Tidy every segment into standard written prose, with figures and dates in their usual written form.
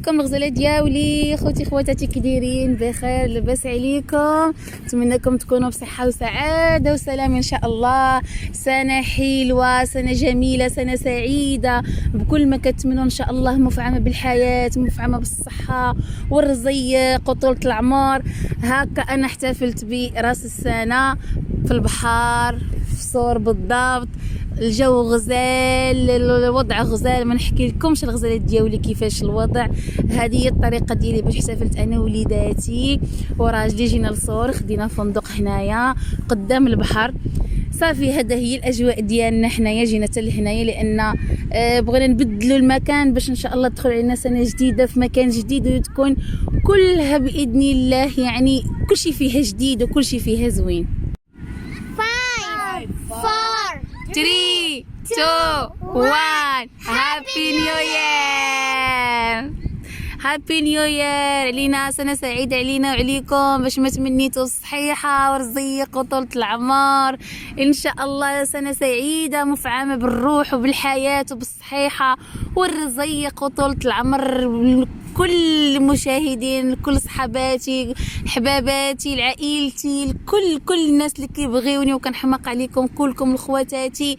عليكم الغزاله دياولي خوتي خواتاتي كي دايرين بخير لاباس عليكم. نتمنىكم تكونوا بصحه وسعاده وسلام ان شاء الله. سنه حلوه، سنه جميله، سنه سعيده بكل ما كتمنوا ان شاء الله، مفعمه بالحياه، مفعمه بالصحه والرزيق وطولة العمر. هكا انا احتفلت براس السنه في البحر في صور بالضبط، الجو غزال، الوضع غزال، ما نحكي لكمش الغزالات ديالي كيفاش الوضع. هذه هي الطريقه ديالي باش احتفلت انا ووليداتي وراجلي. جينا لصور، خدينا فندق هنايا قدام البحر. صافي هذا هي الاجواء ديالنا حنايا. جينا حتى لهنايا لان بغينا نبدلوا المكان باش ان شاء الله تدخل علينا سنه جديده في مكان جديد وتكون كلها باذن الله، يعني كلشي فيها جديد وكلشي فيها زوين. 5 4 3 2 1 هابي نيو يير، هابي نيو يير علينا، سنه سعيده علينا وعليكم. باش ما تمنيتوا الصحيحه والرزق وطولة العمر ان شاء الله. سنه سعيده مفعمه بالروح وبالحياه وبالصحيحه والرزق وطولة العمر كل المشاهدين، كل صحباتي، حباباتي، لعائلتي، كل الناس اللي كيبغيوني وكنحماق عليكم كلكم، لخواتاتي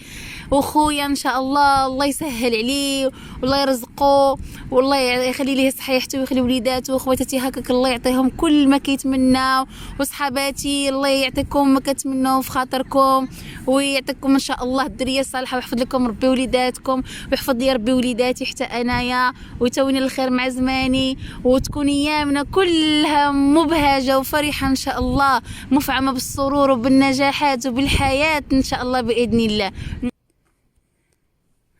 وخويا ان شاء الله. الله يسهل عليه والله يرزقه والله يخلي ليه صحيحته ويخلي وليداته وخواتاتي هكاك، الله يعطيهم كل ما كيتمناو، وصحباتي الله يعطيكم ما كتمناو في خاطركم ويعطيكم ان شاء الله الذريه الصالحه ويحفظ لكم ربي وليداتكم ويحفظ لي ربي وليداتي حتى انايا ويتوني الخير مع زماني، وتكون ايامنا كلها مبهجه وفرحه ان شاء الله، مفعمه بالسرور وبالنجاحات وبالحياه ان شاء الله باذن الله.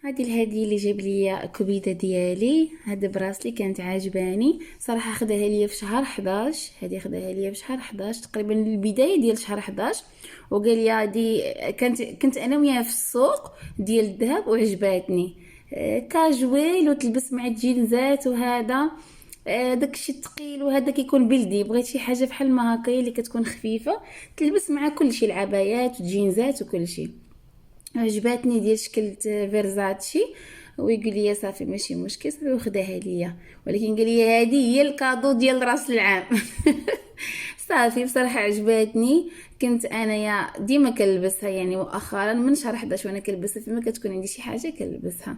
هذه الهديه اللي جاب لي كبيده ديالي، هذا براسلي كانت عاجباني صراحه، خداها لي في شهر 11. هذه خداها لي في شهر 11 تقريبا البدايه ديال شهر 11، وقال لي هذه كنت انا وياه في السوق ديال الذهب وعجباتني كاجويل وتلبس مع الجينزات وهذا داكشي الثقيل، وهذا كيكون بلدي. بغيت شي حاجه بحال ما هكايا اللي كتكون خفيفه تلبس مع كل شيء، العبايات والجينزات وكل شيء. عجباتني ديال شكل فيرزاتشي، ويقول لي صافي ماشي مشكل صافي وخداها ليا، ولكن قال لي هذه هي الكادو ديال راس العام. صافي بصراحه عجباتني. كنت انايا ديما كنلبسها يعني مؤخرا من شهر 11 وانا كنلبسها، فيما كتكون عندي شي حاجه كنلبسها.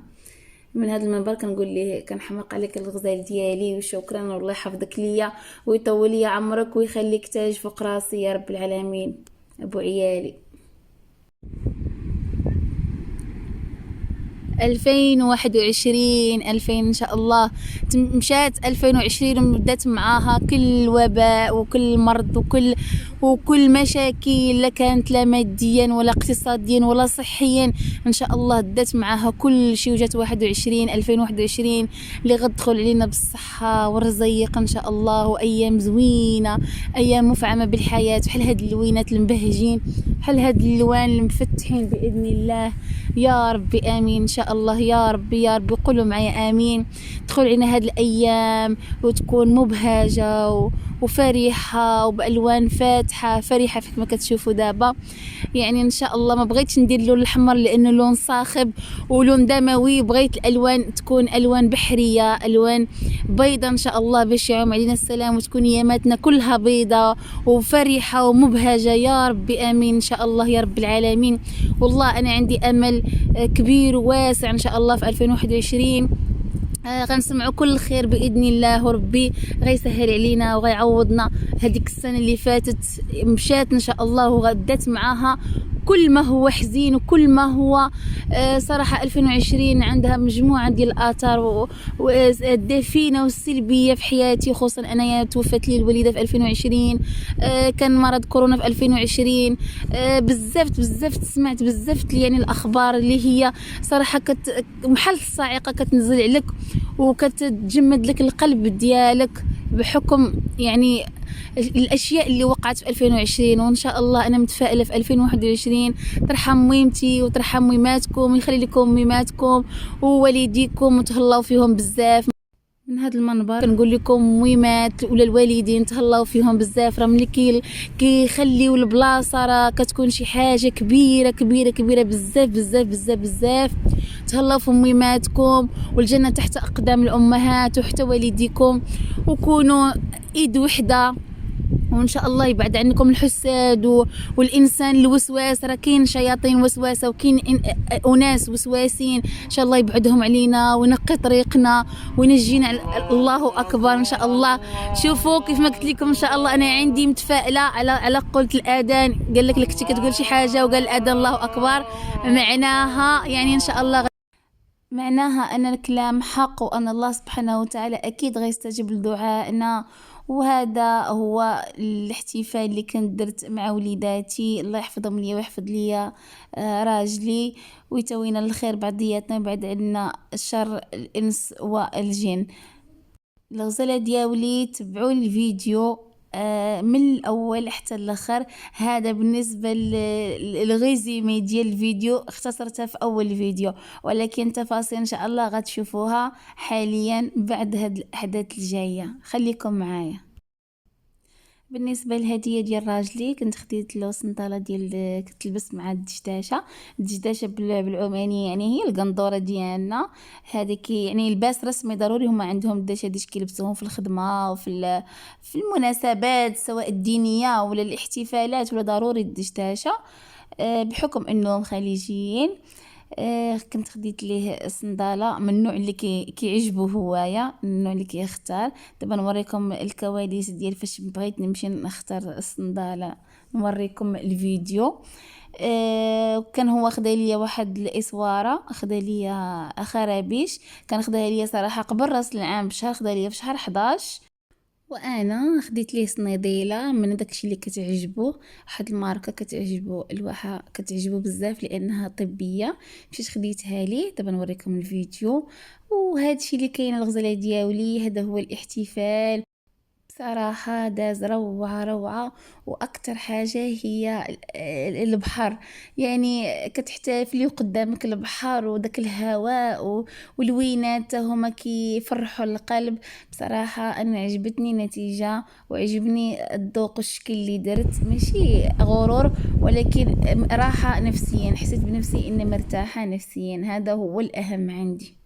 من هذا المنبر كنقول ليه كنحماق عليك الغزال ديالي وشكرا، والله يحفظك ليا ويطول لي عمرك ويخليك تاج فوق راسي يا رب العالمين ابو عيالي. 2021 ان شاء الله مشات 2020 وبدات معاها كل الوباء وكل مرض وكل مشاكل، لا كانت لا ماديا ولا اقتصاديا ولا صحيا، ان شاء الله دات معاها كل شيء، وجات 2021 اللي غتدخل علينا بالصحه والرزيق ان شاء الله، وايام زوينه، ايام مفعمه بالحياه، بحال هاد اللوينات المبهجين، بحال هاد الالوان المفتحين باذن الله يا ربي امين ان شاء الله. يا ربي يا ربي قولوا معايا امين. تدخل علينا هاد الايام وتكون مبهجه وفرحه وبالوان فاتحه فرحه كما كتشوفوا دابا. يعني ان شاء الله ما بغيتش ندير اللون الاحمر لانه لون صاخب ولون دموي، بغيت الالوان تكون الوان بحريه، الوان بيضه ان شاء الله باش يعم علينا السلام وتكون اياماتنا كلها بيضه وفرحه ومبهجه يا ربي امين ان شاء الله يا رب العالمين. والله انا عندي امل كبير وواسع ان شاء الله في 2021 غنسمعوا كل خير باذن الله، وربي غيسهل علينا وغيعوضنا. هذيك السنه اللي فاتت مشات ان شاء الله وغدات معاها كل ما هو حزين وكل ما هو صراحه 2020 عندها مجموعه ديال الاثار والدفينه والسلبيه في حياتي، خصوصا انايا توفت لي الوالده في 2020، كان مرض كورونا في 2020، بزاف سمعت بزاف يعني الاخبار اللي هي صراحه بحال الصاعقه كتنزل عليك وكتجمد لك القلب ديالك بحكم يعني الاشياء اللي وقعت في 2020. وان شاء الله انا متفائله في 2021 ترحم ميمتي وترحم ميماتكم ويخلي لكم ميماتكم ووالديكم وتهلاو فيهم بزاف. من هذا المنبر كنقول لكم ميمات ولا الوالدين تهلاو فيهم بزاف، راه ملي كيخليو البلاصه راه كتكون شي حاجه كبيره بزاف تهلاو في ميماتكم، والجنة تحت أقدام الأمهات وحتى والديكم، وكونوا إيد وحدة، وان شاء الله يبعد عنكم الحساد والانسان الوسواس. راه كاين شياطين وسواسه وكاين اناس وسواسين، ان شاء الله يبعدهم علينا وينقي طريقنا وينجينا. الله اكبر ان شاء الله. شوفوا كيف ما قلت لكم ان شاء الله انا عندي متفائله على قولة الاذان. قال لك كنتي كتقول شي حاجه وقال الاذان الله اكبر، معناها يعني ان شاء الله معناها أن الكلام حق، وأن الله سبحانه وتعالى أكيد غيستجيب لدعائنا. وهذا هو الاحتفال اللي كنت درت مع وليداتي، الله يحفظهم لي ويحفظ لي راجلي ويتوينا الخير بعضياتنا ويبعد عنا شر الإنس والجن. الغزالة دياولي تبعوا الفيديو من الاول حتى الاخر. هذا بالنسبه للغيزيمي ديال الفيديو، اختصرتها في اول فيديو، ولكن تفاصيل ان شاء الله غتشوفوها حاليا بعد هاد الاحداث الجايه. خليكم معايا. بالنسبه للهديه ديال راجلي كنت خديت له سنطاله ديال كنت لبست مع الدجداشه بالعماني، يعني هي القندوره ديالنا هذيك، يعني لباس رسمي ضروري. هما عندهم الدشاديش كيلبسوهم في الخدمه في المناسبات سواء الدينيه ولا الاحتفالات، ولا ضروري الدشداشه بحكم انهم خليجيين. كنت خديت ليه صنداله من النوع اللي كيعجبو هوايا، النوع اللي كيختار. دابا نوريكم الكواليس ديال فاش بغيت نمشي نختار الصنداله، نوريكم الفيديو. كان هو خدا ليا واحد الاسواره، خدا ليا خرابيش، كان خداها ليا صراحه قبل راس العام بشهر، خدا ليا في شهر 11. وانا خديت ليه صنيديله من داكشي اللي كتعجبو، واحد الماركه كتعجبو، الواحه كتعجبو بزاف لانها طبيه، مشيت خديتها ليه. دابا نوريكم الفيديو. وهادشي اللي كاين الغزاله دياولي، هذا هو الاحتفال. صراحة داز روعة روعة. وأكتر حاجة هي البحر، يعني كتحتفلي قدامك البحر وداك الهواء والوينات هما كيفرحوا القلب. بصراحة أنا عجبتني النتيجة وعجبني الذوق والشكل اللي درت، ماشي غرور ولكن راحة نفسيا، حسيت بنفسي إني مرتاحة نفسيا، هذا هو الأهم عندي.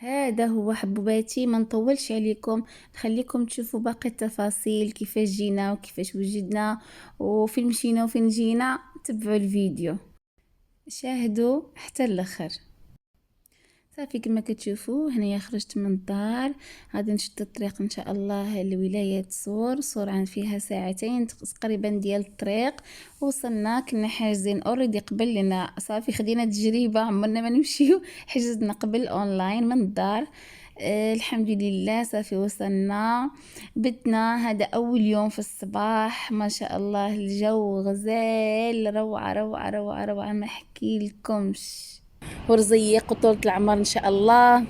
هذا هو حبوباتي، ما نطولش عليكم، نخليكم تشوفوا باقي التفاصيل، كيفاش جينا وكيفاش وجدنا وفين مشينا وفين جينا. تبعوا الفيديو، شاهدوا حتى الاخر. صافي كما كتشوفوا هنايا خرجت من الدار، غادي نشد الطريق ان شاء الله لولاية صور عن فيها ساعتين تقريبا ديال الطريق. وصلنا، كنا حاجزين اوريدي قبل، لنا صافي خدينا تجربة، عمرنا ما نمشيو، حجزنا قبل اونلاين من الدار. الحمد لله صافي وصلنا، بتنا. هذا اول يوم في الصباح، ما شاء الله الجو غزال، روعة روعة روعة روعة ما احكي لكمش. ورزيق وطولة العمر ان شاء الله.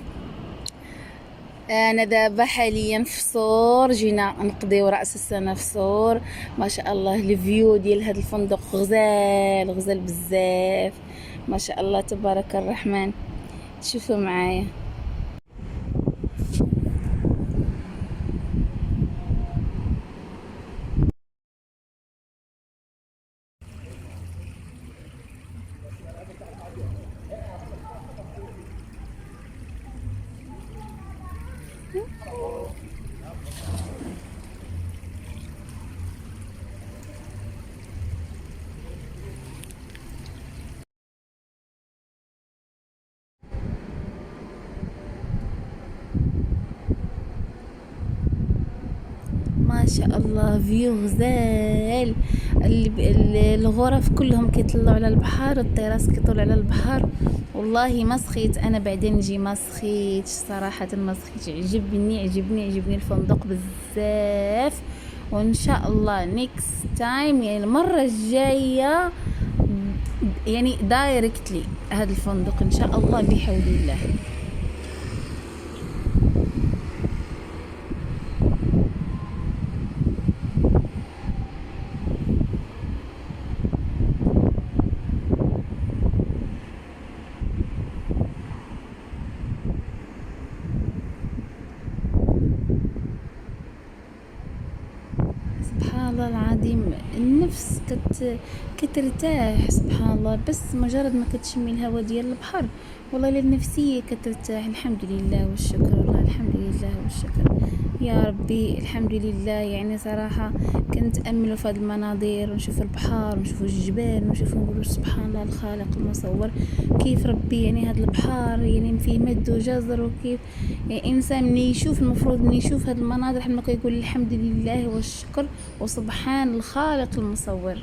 انا دابا حاليا في صور، جينا نقضيو راس السنه في صور. ما شاء الله الفيو ديال هذا الفندق غزال غزال بزاف، ما شاء الله تبارك الرحمن. شوفوا معايا. ما شاء الله فيو غزال، الغرف كلهم كيطلعوا على البحر، الطراس كيطلعوا على البحر. والله ما سخيت انا بعدين نجي، ما سخيتش صراحه، ما سخيتش. عجبني الفندق بزاف. وان شاء الله نيكست تايم، يعني المره الجايه يعني دايركتلي هذا الفندق ان شاء الله بحول الله. سبحان الله العظيم النفس كترتاح سبحان الله، بس مجرد ما كتشمي الهواء ديال البحر والله النفسية كترتاح. الحمد لله والشكر، والله الحمد لله والشكر يا ربي، الحمد لله. يعني صراحة كنتأملوا في هذه المناظر ونشوف البحر ونشوف الجبال ونشوف نقولوا سبحان الله الخالق المصور، كيف ربي يعني هذا البحر يعني فيه مد وجزر، وكيف يعني الإنسان من يشوف المفروض من يشوف هذه المناظر حنا كيقول الحمد لله والشكر وسبحان الخالق المصور.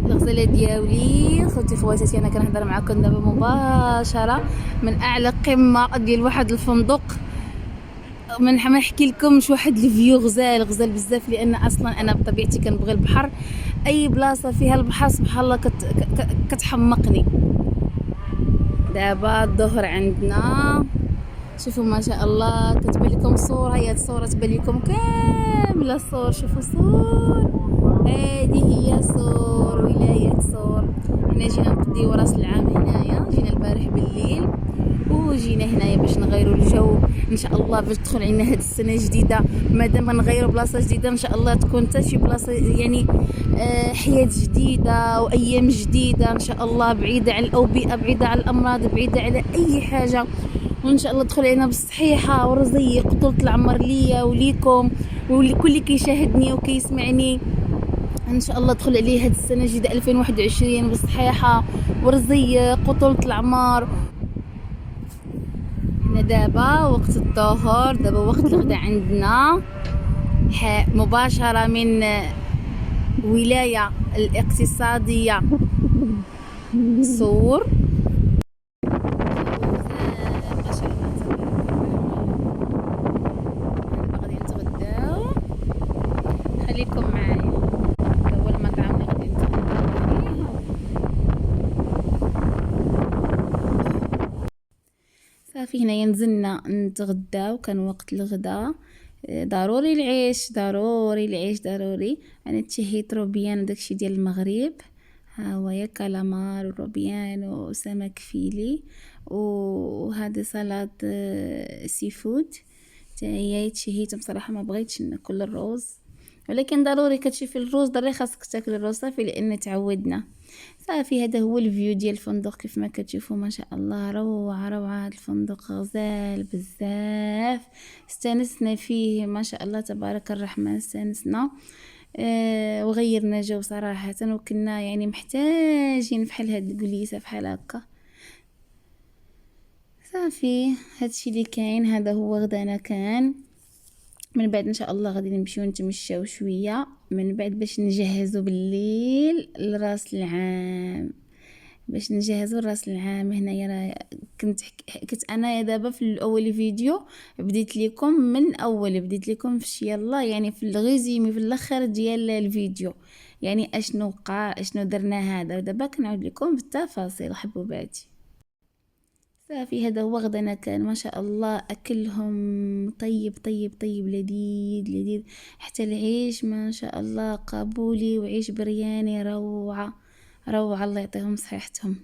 الغزاله ديالي خوتي خواتاتي، انا كنهضر معكم دابا مباشره من اعلى قمه ديال واحد الفندق. ما نحكي لكمش واحد الفيو غزال بزاف، لان اصلا انا بطبيعتي كنبغي البحر، اي بلاصه فيها البحر سبحان الله كتحمقني. دابا الظهر عندنا، شوفوا ما شاء الله كتبان لكم الصور، هي الصوره تبان لكم كامله الصور، شوفوا الصور، هذه هي صور ولايه صور. حنا جينا نقضيو راس العام هنايا، جينا البارح بالليل وجينا هنايا باش نغيروا الجو ان شاء الله، باش تدخل علينا هاد السنه جديده. مادام نغيروا بلاصه جديده ان شاء الله تكون حتى شي بلاصه يعني حياه جديده وايام جديده ان شاء الله، بعيده على الاوبئه، بعيده على الامراض، بعيده على اي حاجه، وان شاء الله تدخل علينا بالصحيحه ورزق طولة العمر ليا وليكم ولكل اللي كيشاهدني وكيسمعني. ان شاء الله تدخل عليه هاد السنه الجديده 2021 بالصحيحه ورزق وطولة العمر. هنا دابا وقت الظهر، دابا وقت الغداء عندنا مباشره من ولايه الاقتصاديه صور. خليكم معايا، هو المطعم اللي غادي نتغداو فيه. صافي هنايا نزلنا نتغداو، كان وقت الغداء. ضروري العيش، ضروري العيش، ضروري. انا تشهيت روبيان وداكشي ديال المغرب، ها هو يا كالامار وروبيان وسمك فيلي، وهذا سلطه سي فود هي تشهيت. بصراحه ما بغيتش ناكل الرز، ولكن ضروري كتشوفي الرز ضروري خاصك تاكل الرز، صافي لان تعودنا. صافي هذا هو الفيو ديال الفندق كيف ما كتشوفوا ما شاء الله، روعه روعه. هذا الفندق غزال بزاف، استانسنا فيه ما شاء الله تبارك الرحمن، استانسنا وغيرنا جو صراحه، وكنا يعني محتاجين بحال هاد الجليسه بحال هكا. صافي هادشي اللي كاين، هذا هو غدانا. كان من بعد ان شاء الله غادي نمشيو نتمشاو شويه من بعد باش نجهزوا بالليل لراس العام، باش نجهزوا راس العام. هنايا راه كنت انا دابا في الاول فيديو بديت لكم فاش يلا يعني في الغيزيمي في الاخر ديال الفيديو، يعني اشنو وقع اشنو درنا هذا، ودابا كنعاود لكم بالتفاصيل حبوباتي. صافي هذا هو غدانا. كان ما شاء الله اكلهم طيب طيب طيب، لذيذ لذيذ، حتى العيش ما شاء الله قابولي وعيش برياني، روعه روعه، الله يعطيهم صحيحتهم.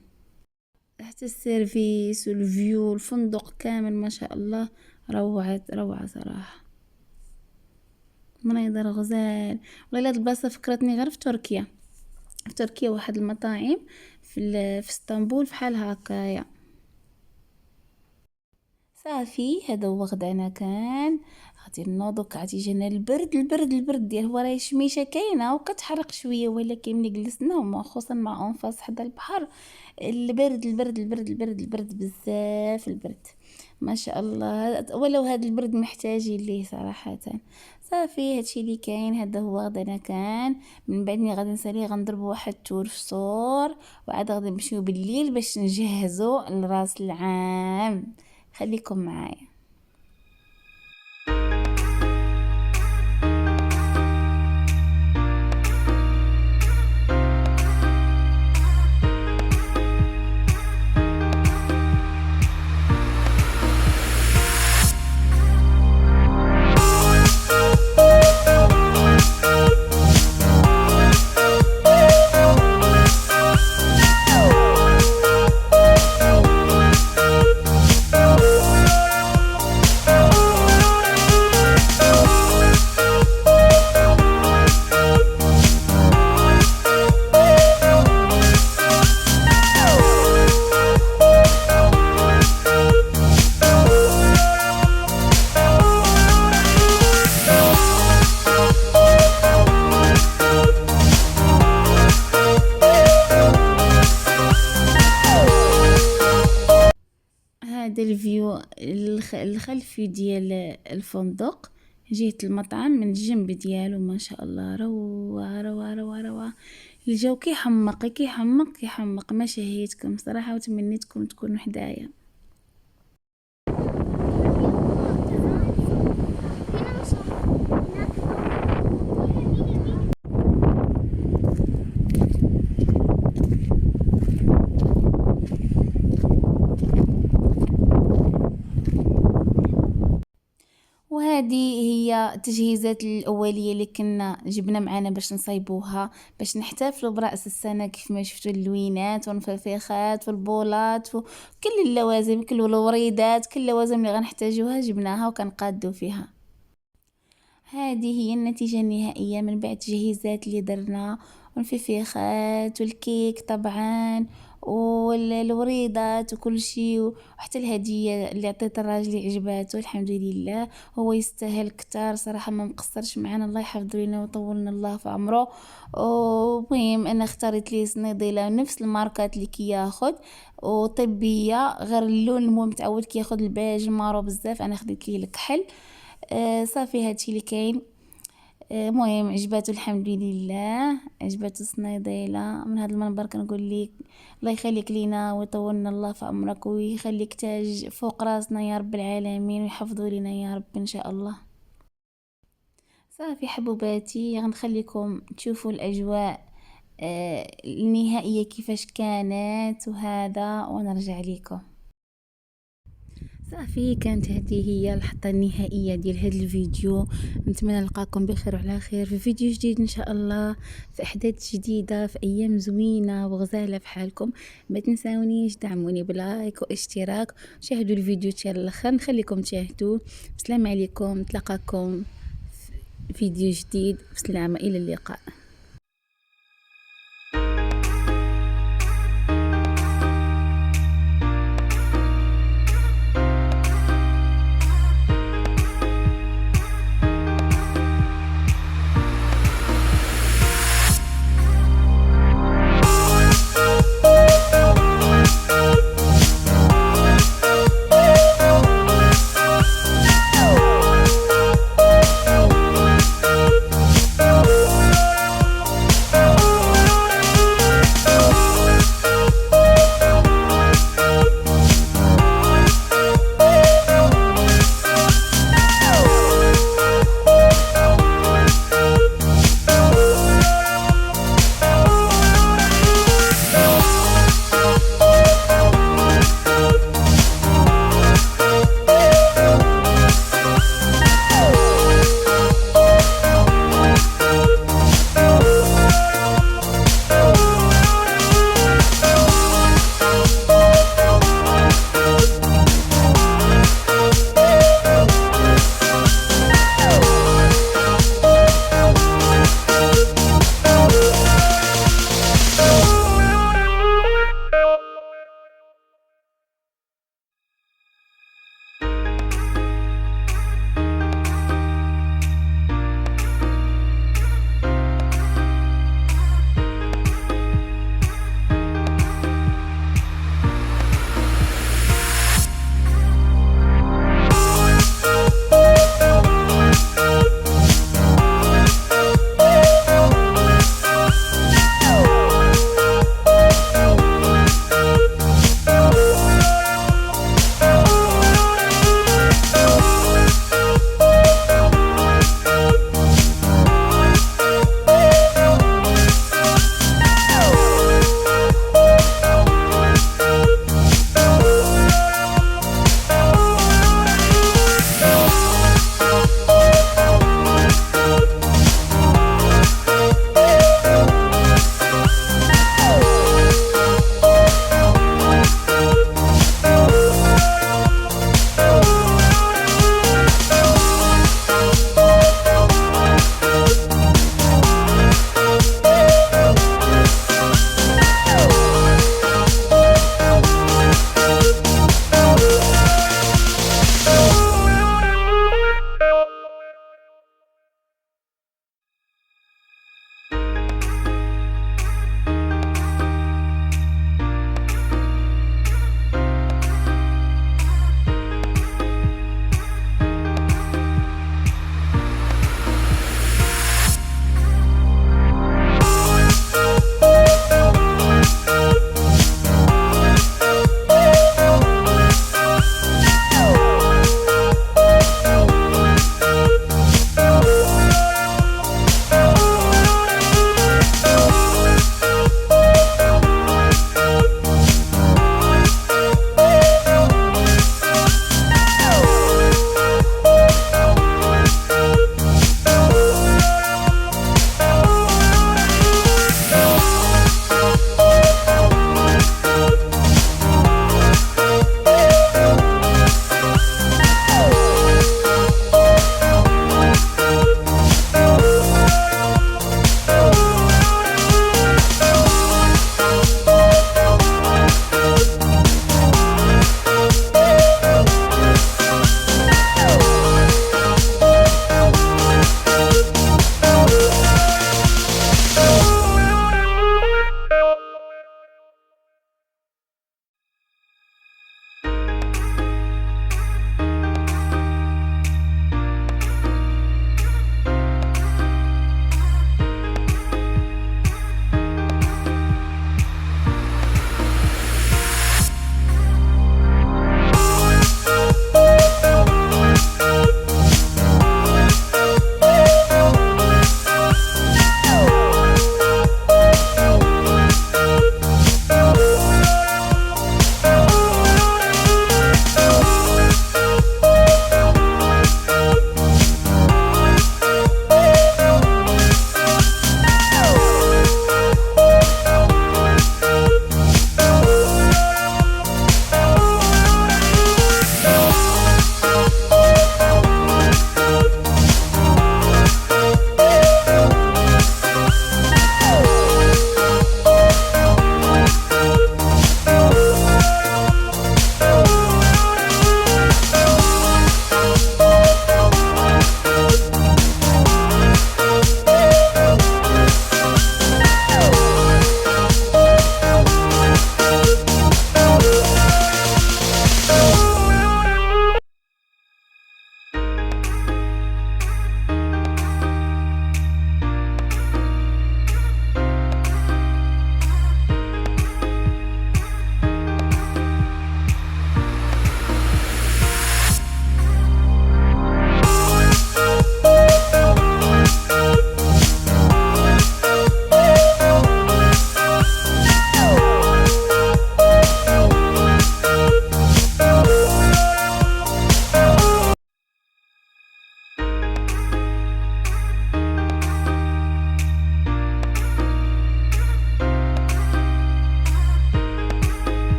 حتى السيرفيس والفيو الفندق كامل ما شاء الله روعه روعه صراحه، مناظر غزال. والله هاد البلاصه فكرتني غير في تركيا، في تركيا واحد المطاعم في اسطنبول بحال هكايا. صافي هذا هو غدانا. كان غادي نوضو عاد جانا البرد ديال هو راه الشميشه كاينه وكتحرق شويه، ولكن ملي جلسنا وخصوصا مع انفاس حدا البحر البرد بزاف، البرد ما شاء الله، ولو هذا البرد محتاجين ليه صراحه. صافي هادشي اللي كاين، هذا هو غدانا. كان من بعدني غادي نسالي غنضربوا واحد تور في صور، وعاد غادي نمشيو بالليل باش نجهزوا لراس العام. خليكم معايا. هذا الفيو الخلفي ديال الفندق، جهة المطعم من الجنب ديالو ما شاء الله روعة روعة روعة روعة. الجو كيحمق كيحمق كيحمق، ما شهيتكم صراحة وتمنيتكم تكونوا حدايا. وهذه هي التجهيزات الأولية اللي كنا جبنا معنا باش نصايبوها، باش نحتفلوا برأس السنة. كيف ما شفتوا اللوينات والمفافيخات والبولات وكل اللوازم، كل الوريدات، كل اللوازم اللي غنحتاجوها جبناها وكنقادو فيها. هذه هي النتيجة النهائية من بعد التجهيزات اللي درنا، والفيفيخات والكيك طبعا والوريدات وكل شيء، وحتى الهدية اللي عطيت الراجل عجباته الحمد لله. هو يستاهل كتار صراحة، ما مقصرش معنا، الله يحفظه لنا ويطولنا الله في عمره. ومهم انا اختارت لي صنيديله نفس الماركات اللي كياخد وطبية، غير اللون المهم متعود كياخد البيج مارو بزاف، انا خديت ليه الكحل. صافي هادشي اللي كاين. مهم عجباتو الحمد لله، عجباتو الصنيديله. من هذا المنبر كنقول لك الله يخليك لينا ويطولنا الله في عمرك ويخليك تاج فوق راسنا يا رب العالمين، ويحفظوا لنا يا رب ان شاء الله. صافي حبوباتي غنخليكم تشوفوا الاجواء النهائيه كيفاش كانت وهذا، ونرجع لكم. صافي كانت هذه هي الحطه النهائيه ديال هذا الفيديو. نتمنى نلقاكم بخير وعلى خير في فيديو جديد ان شاء الله، في احداث جديده، في ايام زوينه وغزاله في حالكم. ما تنساونيش دعموني بلايك واشتراك، شاهدوا الفيديو حتى الاخر، نخليكم تشاهدوه. السلام عليكم، نتلاقاكم في فيديو جديد، بسلامه، الى اللقاء.